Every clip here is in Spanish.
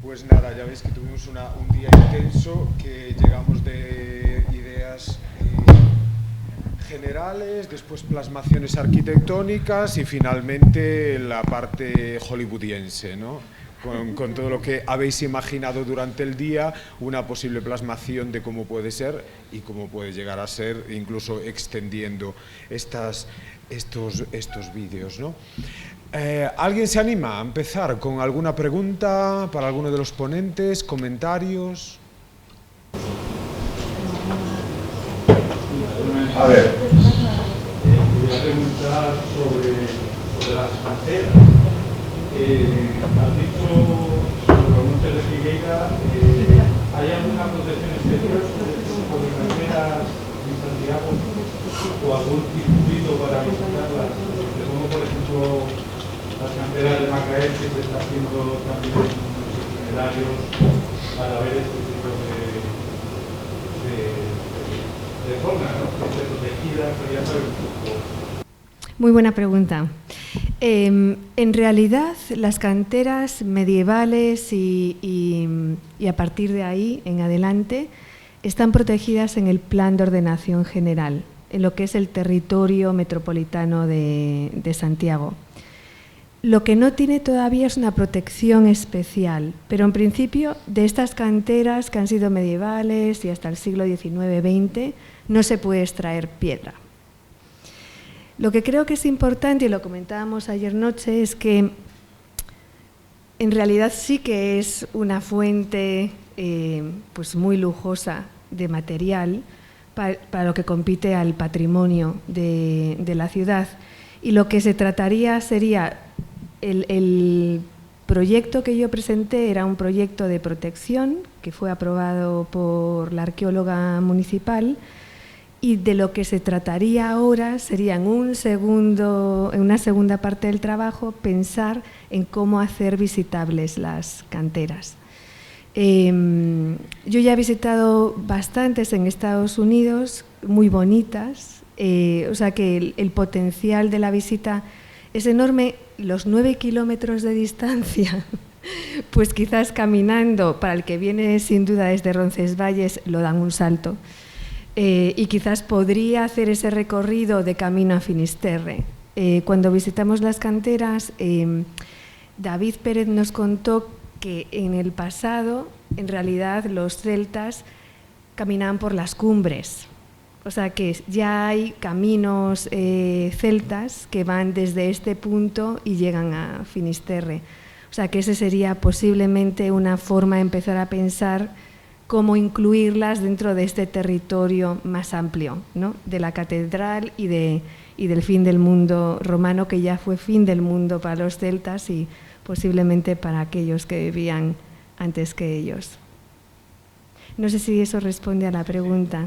Pues nada, ya veis que tuvimos un día intenso, que llegamos de ideas generales, después plasmaciones arquitectónicas y finalmente la parte hollywoodiense, ¿no? Con todo lo que habéis imaginado durante el día, una posible plasmación de cómo puede ser y cómo puede llegar a ser, incluso extendiendo estos vídeos, ¿no? ¿Alguien se anima a empezar con alguna pregunta para alguno de los ponentes, comentarios? A ver, quería preguntar sobre las canteras. Has dicho sobre los montes de Figueira, ¿hay alguna protección especial sobre este tipo de canteras en Santiago o algún circuito para visitarlas? Como por ejemplo las canteras de Macael, que se está haciendo también en los itinerarios para ver este tipo de zonas, ¿no? Que esté protegida, quería saber un poco. Muy buena pregunta. En realidad, las canteras medievales y a partir de ahí en adelante están protegidas en el Plan de Ordenación General, en lo que es el territorio metropolitano de Santiago. Lo que no tiene todavía es una protección especial, pero en principio de estas canteras que han sido medievales y hasta el siglo XIX-XX no se puede extraer piedra. Lo que creo que es importante, y lo comentábamos ayer noche, es que en realidad sí que es una fuente pues muy lujosa de material para lo que compite al patrimonio de la ciudad. Y lo que se trataría sería, el proyecto que yo presenté era un proyecto de protección que fue aprobado por la arqueóloga municipal. Y de lo que se trataría ahora sería en una segunda parte del trabajo pensar en cómo hacer visitables las canteras. Yo ya he visitado bastantes en Estados Unidos, muy bonitas, o sea que el potencial de la visita es enorme. Los 9 kilómetros de distancia, pues quizás caminando, para el que viene sin duda desde Roncesvalles, lo dan un salto. Y quizás podría hacer ese recorrido de camino a Finisterre. Cuando visitamos las canteras, David Pérez nos contó que en el pasado, en realidad, los celtas caminaban por las cumbres. O sea que ya hay caminos celtas que van desde este punto y llegan a Finisterre. O sea que esa sería posiblemente una forma de empezar a pensar cómo incluirlas dentro de este territorio más amplio, ¿no? De la catedral y del fin del mundo romano, que ya fue fin del mundo para los celtas y posiblemente para aquellos que vivían antes que ellos. No sé si eso responde a la pregunta.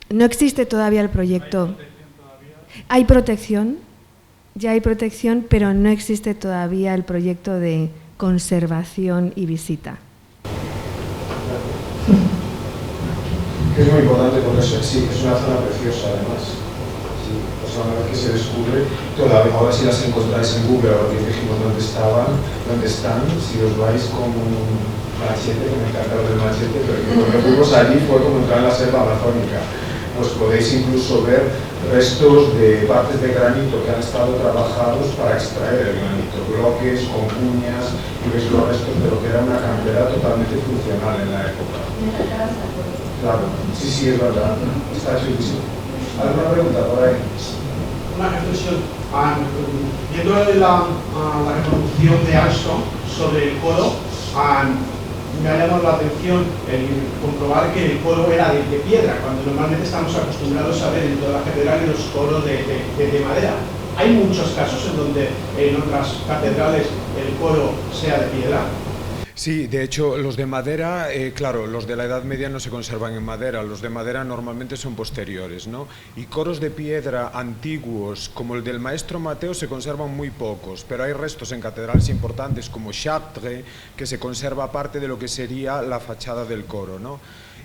No existe todavía el proyecto. Hay protección, ya hay protección, pero no existe todavía el proyecto de conservación y visita. Que es muy importante porque sí, es una zona preciosa además. Sí, pues una vez que se descubre, todavía, ahora si las encontráis en Google, ahora que dijimos dónde están, si os vais con un machete, que me encanta lo del machete, pero que cuando fuimos allí fue como entrar en la selva amazónica. Pues podéis incluso ver restos de partes de granito que han estado trabajados para extraer el granito, bloques con cuñas, y veis los restos de lo que era una cantera totalmente funcional en la época. Claro, sí, es verdad, está chulísimo. ¿Alguna pregunta por ahí? Una reflexión. Viendo la reproducción de Armstrong sobre el coro, me ha llamado la atención el comprobar que el coro era de piedra, cuando normalmente estamos acostumbrados a ver en toda la catedral los coros de madera. Hay muchos casos en donde en otras catedrales el coro sea de piedra. Sí, de hecho, los de madera, claro, los de la Edad Media no se conservan en madera, los de madera normalmente son posteriores, ¿no? Y coros de piedra antiguos, como el del maestro Mateo, se conservan muy pocos, pero hay restos en catedrales importantes como Chartres, que se conserva parte de lo que sería la fachada del coro, ¿no?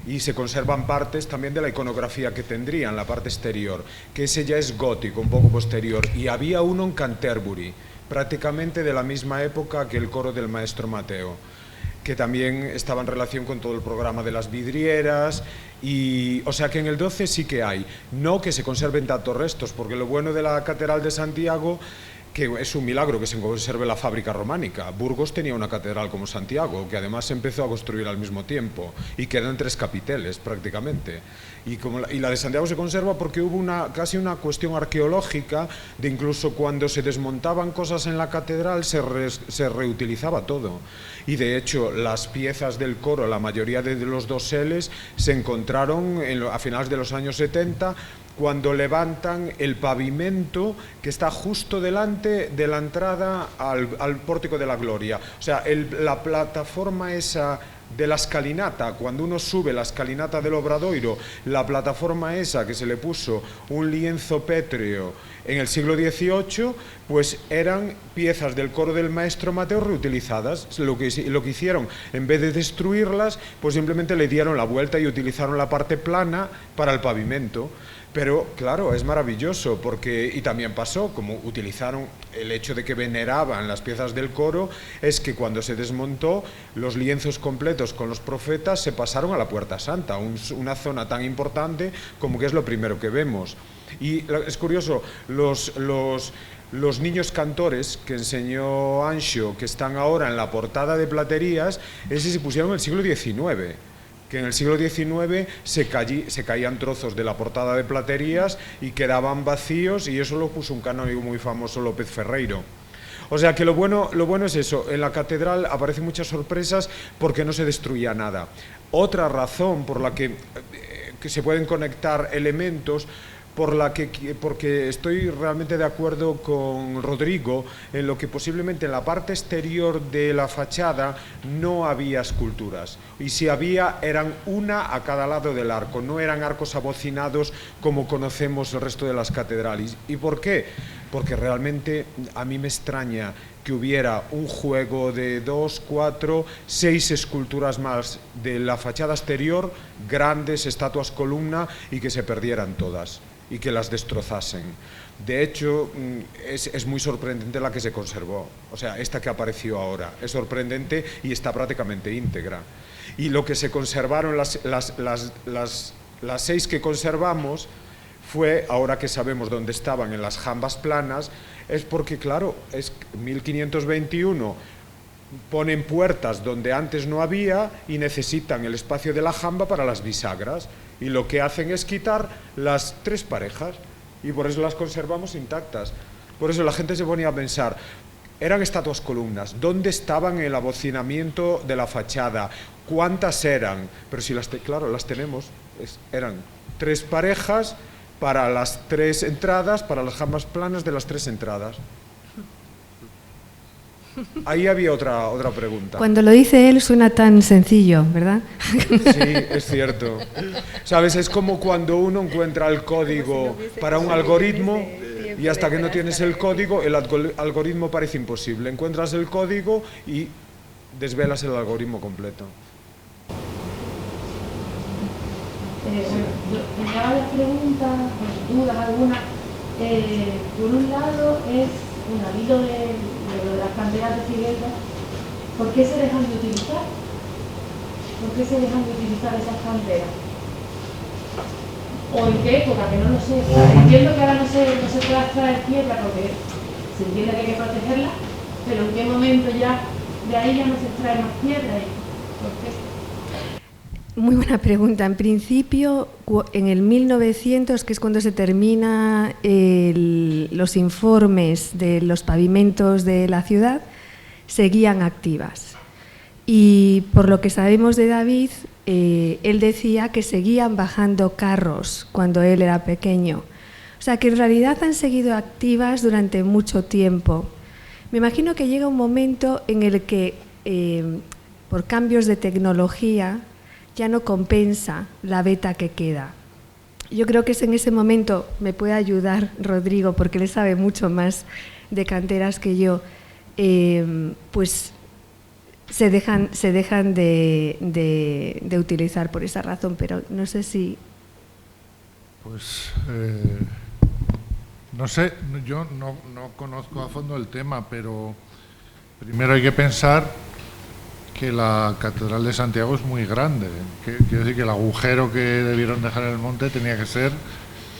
Y se conservan partes también de la iconografía que tendrían, la parte exterior, que ese ya es gótico, un poco posterior. Y había uno en Canterbury, prácticamente de la misma época que el coro del maestro Mateo, que también estaba en relación con todo el programa de las vidrieras, y o sea que en el 12 sí que hay, no que se conserven tantos restos, porque lo bueno de la Catedral de Santiago, que es un milagro que se conserve la fábrica románica. Burgos tenía una catedral como Santiago, que además se empezó a construir al mismo tiempo, y quedan 3 capiteles prácticamente. Y la de Santiago se conserva porque hubo casi una cuestión arqueológica de incluso cuando se desmontaban cosas en la catedral se reutilizaba todo. Y de hecho las piezas del coro, la mayoría de los doseles, se encontraron a finales de los años 70, cuando levantan el pavimento que está justo delante de la entrada al Pórtico de la Gloria. O sea, la plataforma esa de la escalinata, cuando uno sube la escalinata del Obradoiro, la plataforma esa que se le puso un lienzo pétreo en el siglo XVIII, pues eran piezas del coro del maestro Mateo reutilizadas. Lo que hicieron, en vez de destruirlas, pues simplemente le dieron la vuelta y utilizaron la parte plana para el pavimento. Pero claro, es maravilloso porque, y también pasó, como utilizaron el hecho de que veneraban las piezas del coro, es que cuando se desmontó, los lienzos completos con los profetas se pasaron a la Puerta Santa, una zona tan importante como que es lo primero que vemos. Y es curioso, los niños cantores que enseñó Anxo, que están ahora en la portada de Platerías, ese se pusieron en el siglo XIX. Que en el siglo XIX se caían trozos de la portada de Platerías y quedaban vacíos, y eso lo puso un canónigo muy famoso, López Ferreiro. O sea que lo bueno es eso, en la catedral aparecen muchas sorpresas porque no se destruía nada. Otra razón por la que se pueden conectar elementos, porque estoy realmente de acuerdo con Rodrigo en lo que posiblemente en la parte exterior de la fachada no había esculturas, y si había eran una a cada lado del arco, no eran arcos abocinados como conocemos el resto de las catedrales. ¿Y por qué? Porque realmente a mí me extraña que hubiera un juego de 2, 4, 6 esculturas más de la fachada exterior, grandes estatuas columna, y que se perdieran todas y que las destrozasen. De hecho, es muy sorprendente la que se conservó. O sea, esta que apareció ahora es sorprendente y está prácticamente íntegra. Y lo que se conservaron, las 6 que conservamos, fue, ahora que sabemos dónde estaban, en las jambas planas, es porque, claro, es 1521, ponen puertas donde antes no había y necesitan el espacio de la jamba para las bisagras, y lo que hacen es quitar las 3 parejas, y por eso las conservamos intactas. Por eso la gente se ponía a pensar, eran estatuas columnas, ¿dónde estaban el abocinamiento de la fachada? ¿Cuántas eran? Pero si claro, las tenemos, eran 3 parejas para las 3 entradas, para las jambas planas de las 3 entradas. Ahí había otra pregunta. Cuando lo dice él suena tan sencillo, ¿verdad? Sí, es cierto. ¿Sabes? Es como cuando uno encuentra el código para un algoritmo y hasta que no tienes el código, el algoritmo parece imposible. Encuentras el código y desvelas el algoritmo completo. Yo me hago la pregunta, con dudas algunas. Por un lado es al hilo de las canteras de Figueira, ¿por qué se dejan de utilizar? ¿Por qué se dejan de utilizar esas canteras? ¿O en qué época? Que no lo sé. Entiendo que ahora no se puede extraer piedra porque se entiende que hay que protegerla, pero ¿en qué momento ya de ahí ya no se extrae más piedra? ¿Por qué? Muy buena pregunta. En principio, en el 1900, que es cuando se termina los informes de los pavimentos de la ciudad, seguían activas. Y por lo que sabemos de David, él decía que seguían bajando carros cuando él era pequeño. O sea, que en realidad han seguido activas durante mucho tiempo. Me imagino que llega un momento en el que, por cambios de tecnología, ya no compensa la veta que queda. Yo creo que es en ese momento, me puede ayudar Rodrigo, porque él sabe mucho más de canteras que yo, pues se dejan de utilizar por esa razón, pero no sé si... Pues No sé, yo no conozco a fondo el tema, pero primero hay que pensar que la Catedral de Santiago es muy grande. Quiero decir que el agujero que debieron dejar en el monte tenía que ser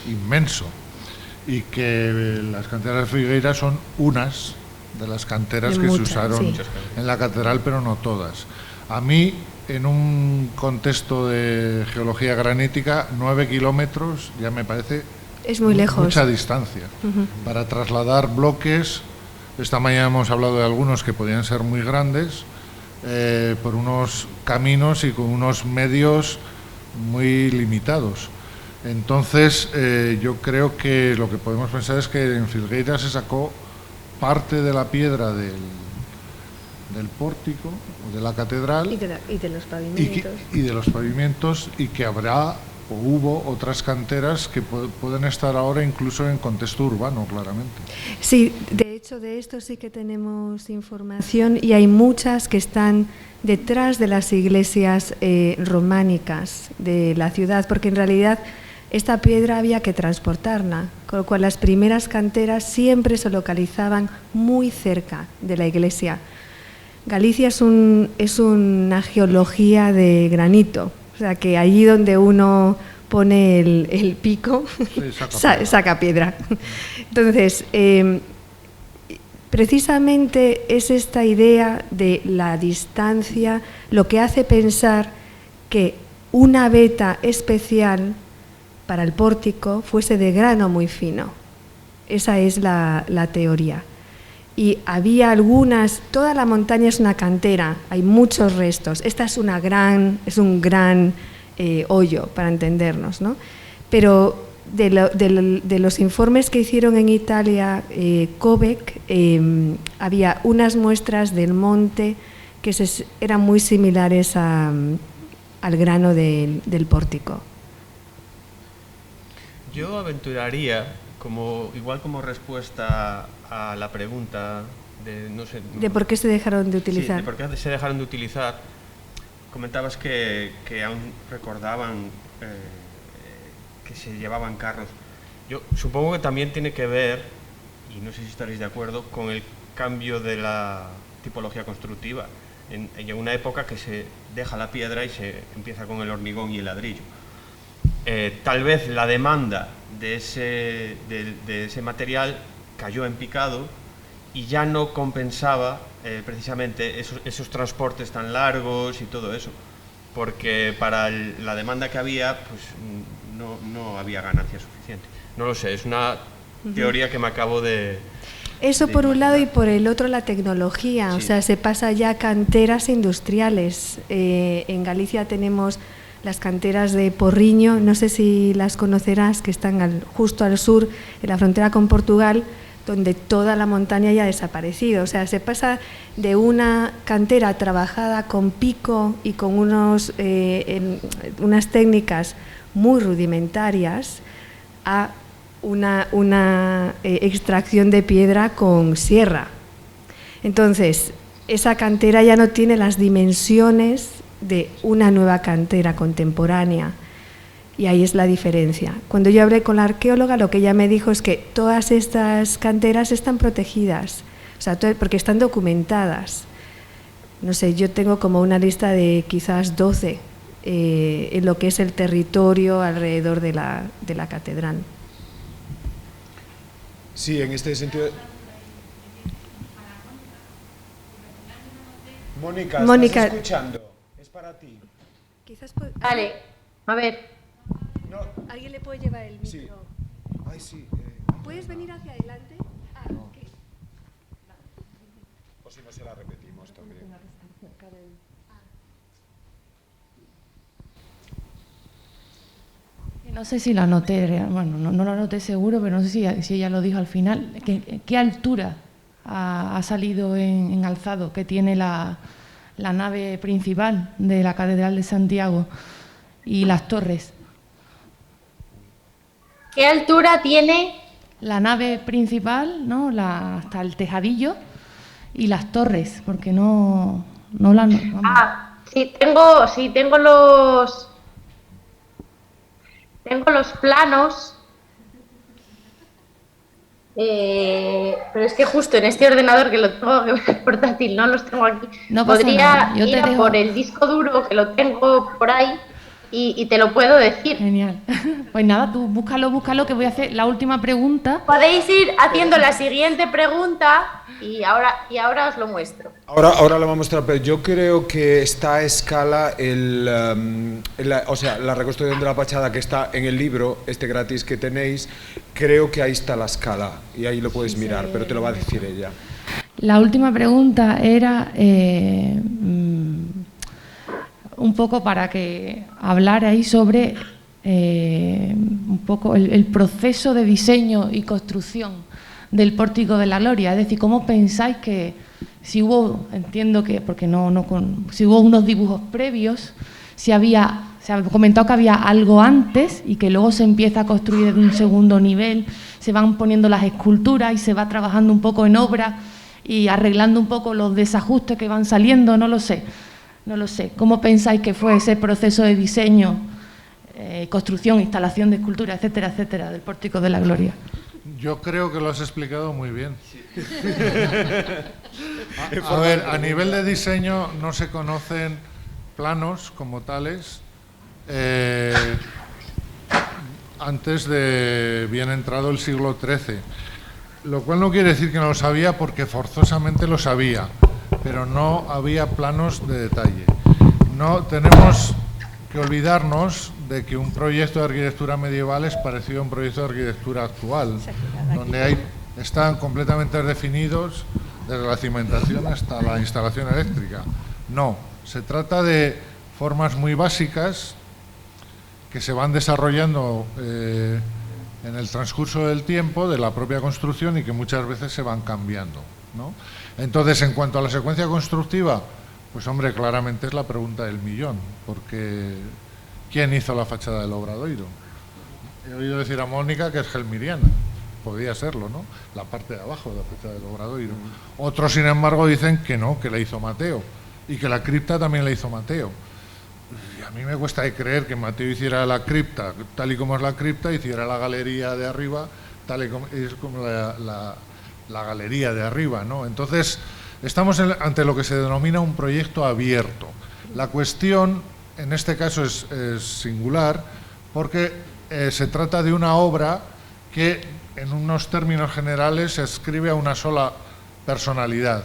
inmenso, y que las canteras de Figueira son unas de las canteras que se usaron en la catedral, pero no todas. A mí, en un contexto de geología granítica, 9 kilómetros ya me parece es muy lejos, mucha distancia para trasladar bloques. Esta mañana hemos hablado de algunos que podían ser muy grandes, por unos caminos y con unos medios muy limitados. Entonces, yo creo que lo que podemos pensar es que en Filgueira se sacó parte de la piedra del pórtico o de la catedral y de los pavimentos. Y de los pavimentos, y que habrá o hubo otras canteras que pueden estar ahora incluso en contexto urbano, claramente. Sí, de hecho de esto sí que tenemos información, y hay muchas que están detrás de las iglesias románicas de la ciudad, porque en realidad esta piedra había que transportarla, con lo cual las primeras canteras siempre se localizaban muy cerca de la iglesia. Galicia es una geología de granito, o sea que allí donde uno pone el pico, saca piedra. Entonces, precisamente es esta idea de la distancia lo que hace pensar que una veta especial para el pórtico fuese de grano muy fino. Esa es la teoría. Y había algunas, toda la montaña es una cantera, hay muchos restos. Esta es un gran hoyo, para entendernos, ¿no? Pero de los informes que hicieron en Italia, Kobeck, había unas muestras del monte que eran muy similares al grano del pórtico. Yo aventuraría, igual como respuesta a la pregunta de, no sé... ¿De por qué se dejaron de utilizar? Sí, de por qué se dejaron de utilizar. Comentabas que aún recordaban que se llevaban carros. Yo supongo que también tiene que ver, y no sé si estaréis de acuerdo, con el cambio de la tipología constructiva. En una época que se deja la piedra y se empieza con el hormigón y el ladrillo. Tal vez la demanda de ese material cayó en picado y ya no compensaba precisamente esos transportes tan largos y todo eso, porque para la demanda que había, pues no había ganancia suficiente. No lo sé, es una teoría que me acabo de... Eso por un lado, y por el otro la tecnología, sí. O sea, se pasa ya a canteras industriales. En Galicia tenemos las canteras de Porriño, no sé si las conocerás, que están justo al sur, en la frontera con Portugal, donde toda la montaña ya ha desaparecido. O sea, se pasa de una cantera trabajada con pico y con unas técnicas muy rudimentarias a una extracción de piedra con sierra. Entonces, esa cantera ya no tiene las dimensiones de una nueva cantera contemporánea, y ahí es la diferencia. Cuando yo hablé con la arqueóloga, lo que ella me dijo es que todas estas canteras están protegidas, o sea, porque están documentadas. No sé, yo tengo como una lista de quizás 12 en lo que es el territorio alrededor de la catedral. Sí, en este sentido... Mónica, ¿estás escuchando? Es para ti. Quizás Vale, a ver. No. ¿Alguien le puede llevar el micro? Sí. Ay, sí. ¿Puedes venir hacia adelante? No. O si no, se la repetimos también. No sé si lo anoté, bueno, no lo anoté seguro, pero no sé si ella lo dijo al final. ¿Qué altura ha salido en alzado que tiene la nave principal de la Catedral de Santiago y las torres? ¿Qué altura tiene? La nave principal, ¿no? Hasta el tejadillo, y las torres, porque no la... tengo los planos. Pero es que justo en este ordenador que lo tengo portátil, no los tengo aquí, No pasa podría nada, yo ir te a dejo. por el disco duro que lo tengo por ahí y te lo puedo decir. Genial. Pues nada, tú búscalo, que voy a hacer la última pregunta. Podéis ir haciendo la siguiente pregunta y ahora os lo muestro. Ahora lo vamos a mostrar, pero yo creo que está a escala la reconstrucción de la fachada que está en el libro, este gratis que tenéis, creo que ahí está la escala y ahí lo puedes mirar, pero te lo va a decir ella. La última pregunta era un poco para que hablarais sobre un poco el proceso de diseño y construcción del Pórtico de la Gloria. Es decir, ¿cómo pensáis que si hubo, entiendo que, porque si hubo unos dibujos previos, se ha comentado que había algo antes y que luego se empieza a construir en un segundo nivel, se van poniendo las esculturas y se va trabajando un poco en obra y arreglando un poco los desajustes que van saliendo, no lo sé. ¿Cómo pensáis que fue ese proceso de diseño, construcción, instalación de escultura, etcétera, etcétera, del Pórtico de la Gloria? Yo creo que lo has explicado muy bien. A ver, a nivel de diseño no se conocen planos como tales antes de bien entrado el siglo XIII, lo cual no quiere decir que no lo sabía, porque forzosamente lo sabía, pero no había planos de detalle. No tenemos que olvidarnos de que un proyecto de arquitectura medieval es parecido a un proyecto de arquitectura actual, donde están completamente definidos desde la cimentación hasta la instalación eléctrica. No, se trata de formas muy básicas que se van desarrollando en el transcurso del tiempo de la propia construcción y que muchas veces se van cambiando, ¿no? Entonces, en cuanto a la secuencia constructiva, pues hombre, claramente es la pregunta del millón, porque ¿quién hizo la fachada del Obradoiro? He oído decir a Mónica que es gelmiriana, podría serlo, ¿no? La parte de abajo de la fachada del Obradoiro. Otros, sin embargo, dicen que no, que la hizo Mateo, y que la cripta también la hizo Mateo. Y a mí me cuesta de creer que Mateo hiciera la cripta tal y como es la cripta, hiciera la galería de arriba tal y como es como la galería de arriba, ¿no? Entonces, estamos ante lo que se denomina un proyecto abierto. La cuestión, en este caso, es singular, porque se trata de una obra que, en unos términos generales, se escribe a una sola personalidad,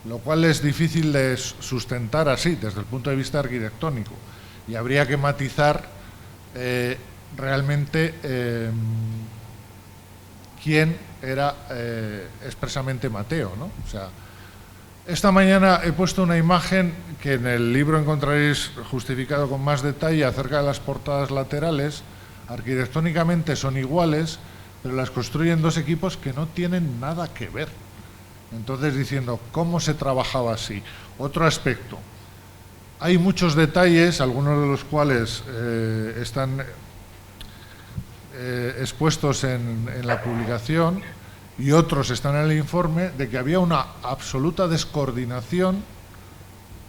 lo cual es difícil de sustentar así, desde el punto de vista arquitectónico, y habría que matizar realmente quién era expresamente Mateo, ¿no? O sea, esta mañana he puesto una imagen que en el libro encontraréis justificado con más detalle acerca de las portadas laterales. Arquitectónicamente son iguales, pero las construyen dos equipos que no tienen nada que ver. Entonces, diciendo, ¿cómo se trabajaba así? Otro aspecto. Hay muchos detalles, algunos de los cuales están expuestos en la publicación y otros están en el informe, de que había una absoluta descoordinación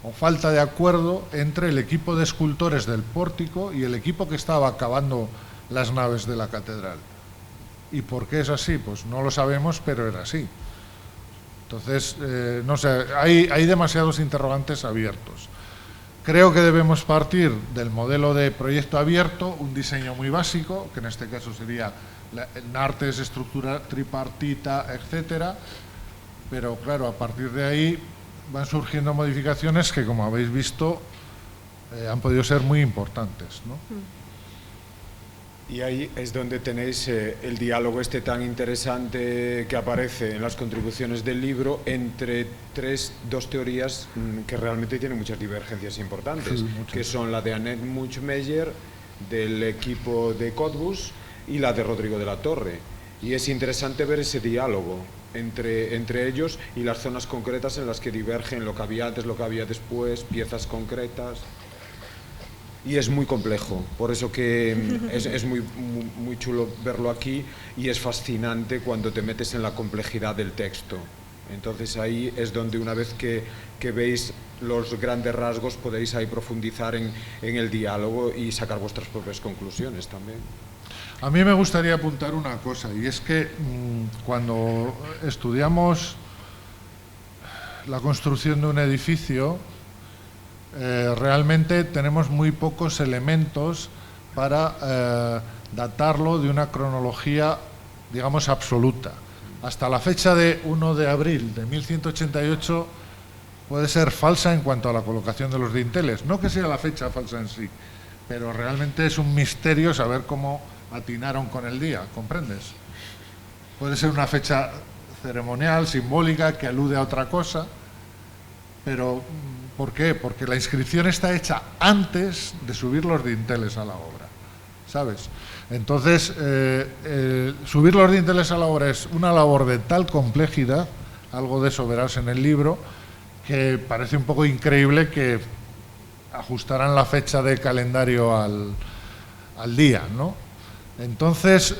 o falta de acuerdo entre el equipo de escultores del pórtico y el equipo que estaba acabando las naves de la catedral. ¿Y por qué es así? Pues no lo sabemos, pero era así. Entonces, no sé, hay demasiados interrogantes abiertos. Creo que debemos partir del modelo de proyecto abierto, un diseño muy básico, que en este caso sería Nartes, estructura tripartita, etcétera, pero claro, a partir de ahí van surgiendo modificaciones que, como habéis visto, han podido ser muy importantes, ¿no? Y ahí es donde tenéis el diálogo este tan interesante que aparece en las contribuciones del libro entre dos teorías que realmente tienen muchas divergencias importantes, sí, que son la de Annette Munch-Meyer del equipo de Cottbus y la de Rodrigo de la Torre. Y es interesante ver ese diálogo entre ellos y las zonas concretas en las que divergen lo que había antes, lo que había después, piezas concretas. Y es muy complejo, por eso que es muy chulo verlo aquí y es fascinante cuando te metes en la complejidad del texto. Entonces ahí es donde, una vez que veis los grandes rasgos, podéis ahí profundizar en el diálogo y sacar vuestras propias conclusiones también. A mí me gustaría apuntar una cosa, y es que cuando estudiamos la construcción de un edificio, realmente tenemos muy pocos elementos para datarlo de una cronología, digamos, absoluta. Hasta la fecha de 1 de abril de 1188 puede ser falsa en cuanto a la colocación de los dinteles. No que sea la fecha falsa en sí, pero realmente es un misterio saber cómo atinaron con el día, ¿comprendes? Puede ser una fecha ceremonial, simbólica, que alude a otra cosa, pero ¿por qué? Porque la inscripción está hecha antes de subir los dinteles a la obra, ¿sabes? Entonces, subir los dinteles a la obra es una labor de tal complejidad, algo de eso verás en el libro, que parece un poco increíble que ajustaran la fecha de calendario al día, ¿no? Entonces,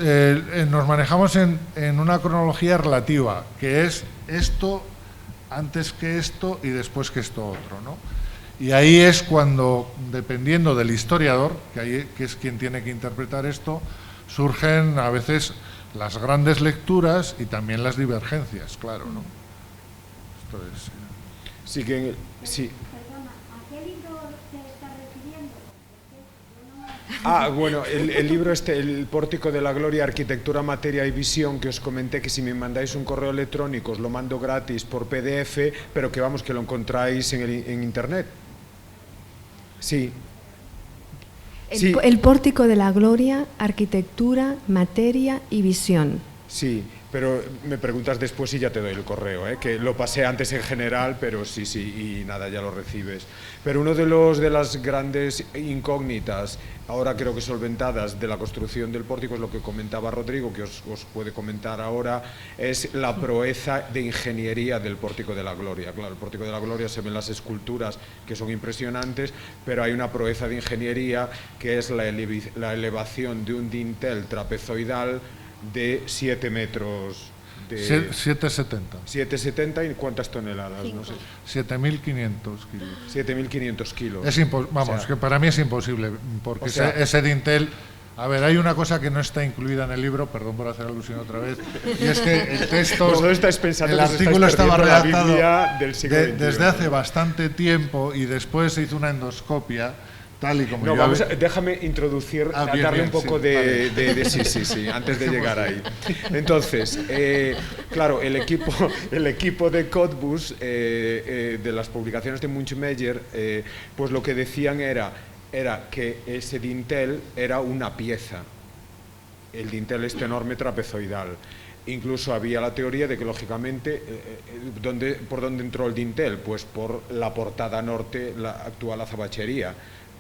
nos manejamos en una cronología relativa, que es esto antes que esto y después que esto otro, ¿no? Y ahí es cuando, dependiendo del historiador, que es quien tiene que interpretar esto, surgen a veces las grandes lecturas y también las divergencias, claro, ¿no? Esto es... Sí, que... Sí. Bueno, el libro El Pórtico de la Gloria, Arquitectura, Materia y Visión, que os comenté que si me mandáis un correo electrónico os lo mando gratis por PDF, pero que vamos, que lo encontráis en internet. Sí. El Pórtico de la Gloria, Arquitectura, Materia y Visión. Sí, pero me preguntas después y ya te doy el correo, que lo pasé antes en general, pero sí, y nada, ya lo recibes. Pero uno de las grandes incógnitas, ahora creo que solventadas, de la construcción del pórtico, es lo que comentaba Rodrigo, que os puede comentar ahora, es la proeza de ingeniería del Pórtico de la Gloria. Claro, el Pórtico de la Gloria se ven las esculturas que son impresionantes, pero hay una proeza de ingeniería que es la elevación de un dintel trapezoidal de 7 metros. 7,70. 7,70 y ¿cuántas toneladas? No sé. 7.500 kilos. 7.500 kilos. Vamos, que para mí es imposible, porque ese dintel... A ver, hay una cosa que no está incluida en el libro, perdón por hacer alusión otra vez, y es que el texto, el artículo estaba redactado desde hace bastante tiempo y después se hizo una endoscopia. Déjame introducir, darle un poco de sí, antes de llegar ahí. Entonces, claro, el equipo de Cottbus, de las publicaciones de Munchmeyer, pues lo que decían era que ese dintel era una pieza, el dintel este enorme trapezoidal. Incluso había la teoría de que, lógicamente, ¿por dónde entró el dintel? Pues por la portada norte, la actual azabachería,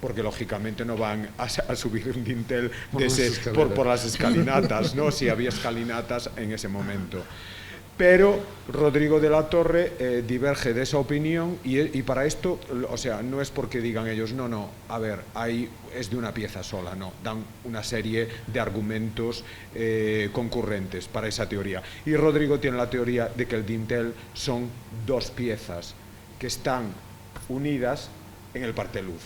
porque lógicamente no van a subir un dintel por las escalinatas, ¿no? Si había escalinatas en ese momento. Pero Rodrigo de la Torre diverge de esa opinión y para esto, o sea, no es porque digan ellos, no, a ver, es de una pieza sola, no, dan una serie de argumentos concurrentes para esa teoría. Y Rodrigo tiene la teoría de que el dintel son dos piezas que están unidas en el parteluz.